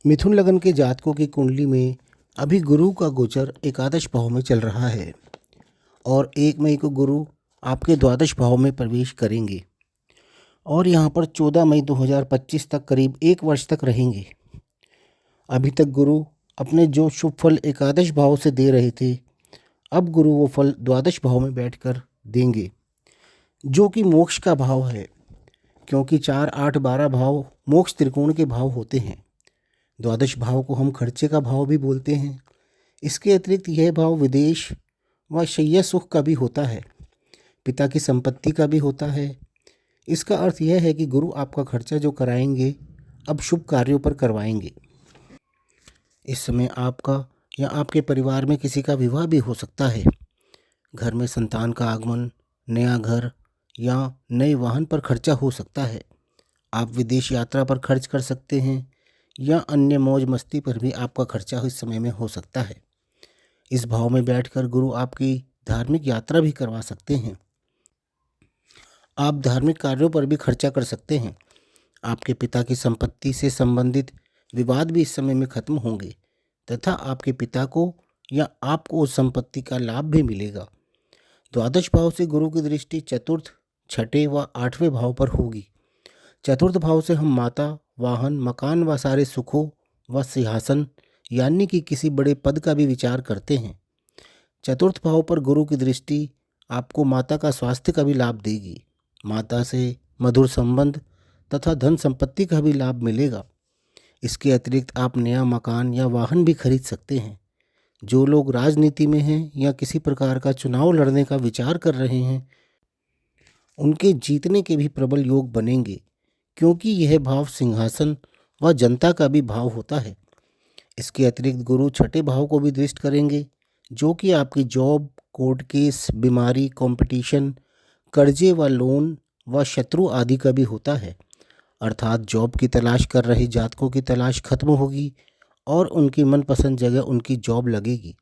मिथुन लगन के जातकों की कुंडली में अभी गुरु का गोचर एकादश भाव में चल रहा है और 1 मई को गुरु आपके द्वादश भाव में प्रवेश करेंगे और यहाँ पर 14 मई 2025 तक करीब 1 वर्ष तक रहेंगे। अभी तक गुरु अपने जो शुभ फल एकादश भाव से दे रहे थे, अब गुरु वो फल द्वादश भाव में बैठकर देंगे, जो कि मोक्ष का भाव है, क्योंकि 4, 8, 12 भाव मोक्ष त्रिकोण के भाव होते हैं। द्वादश भाव को हम खर्चे का भाव भी बोलते हैं। इसके अतिरिक्त यह भाव विदेश व शैया सुख का भी होता है, पिता की संपत्ति का भी होता है। इसका अर्थ यह है कि गुरु आपका खर्चा जो कराएंगे अब शुभ कार्यों पर करवाएंगे। इस समय आपका या आपके परिवार में किसी का विवाह भी हो सकता है। घर में संतान का आगमन, नया घर या नए वाहन पर खर्चा हो सकता है। आप विदेश यात्रा पर खर्च कर सकते हैं या अन्य मौज मस्ती पर भी आपका खर्चा इस समय में हो सकता है। इस भाव में बैठकर गुरु आपकी धार्मिक यात्रा भी करवा सकते हैं। आप धार्मिक कार्यों पर भी खर्चा कर सकते हैं। आपके पिता की संपत्ति से संबंधित विवाद भी इस समय में खत्म होंगे तथा आपके पिता को या आपको उस संपत्ति का लाभ भी मिलेगा। द्वादश भाव से गुरु की दृष्टि चतुर्थ, छठे व 8वें भाव पर होगी। चतुर्थ भाव से हम माता, वाहन, मकान व सारे सुखों व सिंहासन यानी कि किसी बड़े पद का भी विचार करते हैं। चतुर्थ भाव पर गुरु की दृष्टि आपको माता का स्वास्थ्य का भी लाभ देगी। माता से मधुर संबंध तथा धन संपत्ति का भी लाभ मिलेगा। इसके अतिरिक्त आप नया मकान या वाहन भी खरीद सकते हैं। जो लोग राजनीति में हैं या किसी प्रकार का चुनाव लड़ने का विचार कर रहे हैं, उनके जीतने के भी प्रबल योग बनेंगे, क्योंकि यह भाव सिंहासन व जनता का भी भाव होता है। इसके अतिरिक्त गुरु छठे भाव को भी दृष्ट करेंगे, जो कि आपकी जॉब, कोर्ट केस, बीमारी, कंपटीशन, कर्जे व लोन व शत्रु आदि का भी होता है। अर्थात जॉब की तलाश कर रहे जातकों की तलाश खत्म होगी और उनकी मनपसंद जगह उनकी जॉब लगेगी।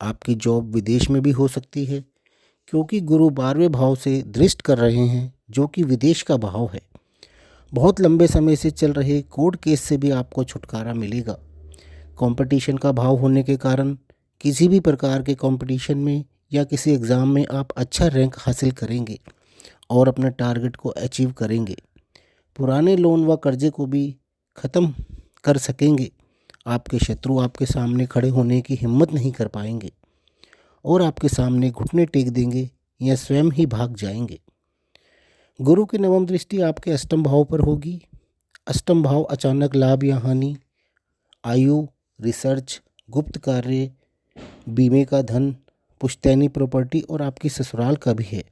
आपकी जॉब विदेश में भी हो सकती है, क्योंकि गुरु 12वें भाव से दृष्ट कर रहे हैं, जो कि विदेश का भाव है। बहुत लंबे समय से चल रहे कोर्ट केस से भी आपको छुटकारा मिलेगा। कंपटीशन का भाव होने के कारण किसी भी प्रकार के कंपटीशन में या किसी एग्ज़ाम में आप अच्छा रैंक हासिल करेंगे और अपने टारगेट को अचीव करेंगे। पुराने लोन व कर्जे को भी ख़त्म कर सकेंगे। आपके शत्रु आपके सामने खड़े होने की हिम्मत नहीं कर पाएंगे और आपके सामने घुटने टेक देंगे या स्वयं ही भाग जाएंगे। गुरु की 9वीं दृष्टि आपके अष्टम भाव पर होगी। अष्टम भाव अचानक लाभ या हानि, आयु, रिसर्च, गुप्त कार्य, बीमे का धन, पुश्तैनी प्रॉपर्टी और आपकी ससुराल का भी है।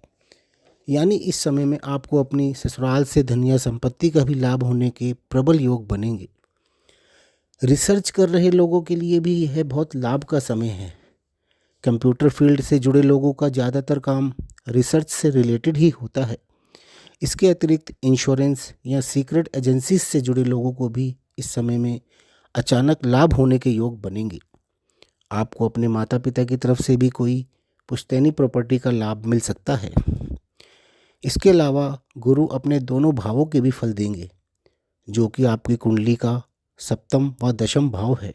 यानी इस समय में आपको अपनी ससुराल से धन या संपत्ति का भी लाभ होने के प्रबल योग बनेंगे। रिसर्च कर रहे लोगों के लिए भी यह बहुत लाभ का समय है। कंप्यूटर फील्ड से जुड़े लोगों का ज़्यादातर काम रिसर्च से रिलेटेड ही होता है। इसके अतिरिक्त इंश्योरेंस या सीक्रेट एजेंसीज से जुड़े लोगों को भी इस समय में अचानक लाभ होने के योग बनेंगे। आपको अपने माता पिता की तरफ से भी कोई पुश्तैनी प्रॉपर्टी का लाभ मिल सकता है। इसके अलावा गुरु अपने दोनों भावों के भी फल देंगे, जो कि आपकी कुंडली का सप्तम व दशम भाव है।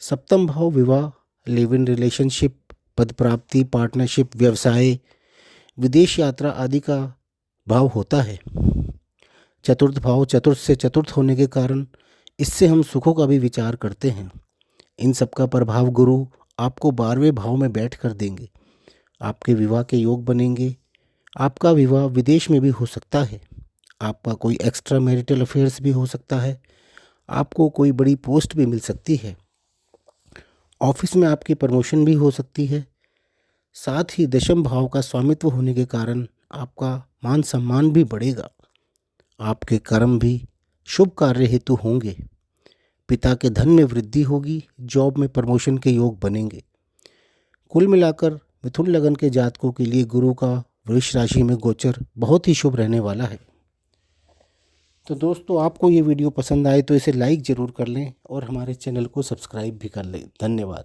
सप्तम भाव विवाह, लिव इन रिलेशनशिप, पद प्राप्ति, पार्टनरशिप, व्यवसाय, विदेश यात्रा आदि का भाव होता है। चतुर्थ भाव चतुर्थ से चतुर्थ होने के कारण इससे हम सुखों का भी विचार करते हैं। इन सब का प्रभाव गुरु आपको 12वें भाव में बैठ कर देंगे। आपके विवाह के योग बनेंगे। आपका विवाह विदेश में भी हो सकता है। आपका कोई एक्स्ट्रा मैरिटल अफेयर्स भी हो सकता है। आपको कोई बड़ी पोस्ट भी मिल सकती है। ऑफिस में आपकी प्रमोशन भी हो सकती है। साथ ही दशम भाव का स्वामित्व होने के कारण आपका मान सम्मान भी बढ़ेगा। आपके कर्म भी शुभ कार्य हेतु होंगे। पिता के धन में वृद्धि होगी। जॉब में प्रमोशन के योग बनेंगे। कुल मिलाकर मिथुन लगन के जातकों के लिए गुरु का वृष राशि में गोचर बहुत ही शुभ रहने वाला है। तो दोस्तों, आपको ये वीडियो पसंद आए तो इसे लाइक ज़रूर कर लें और हमारे चैनल को सब्सक्राइब भी कर लें। धन्यवाद।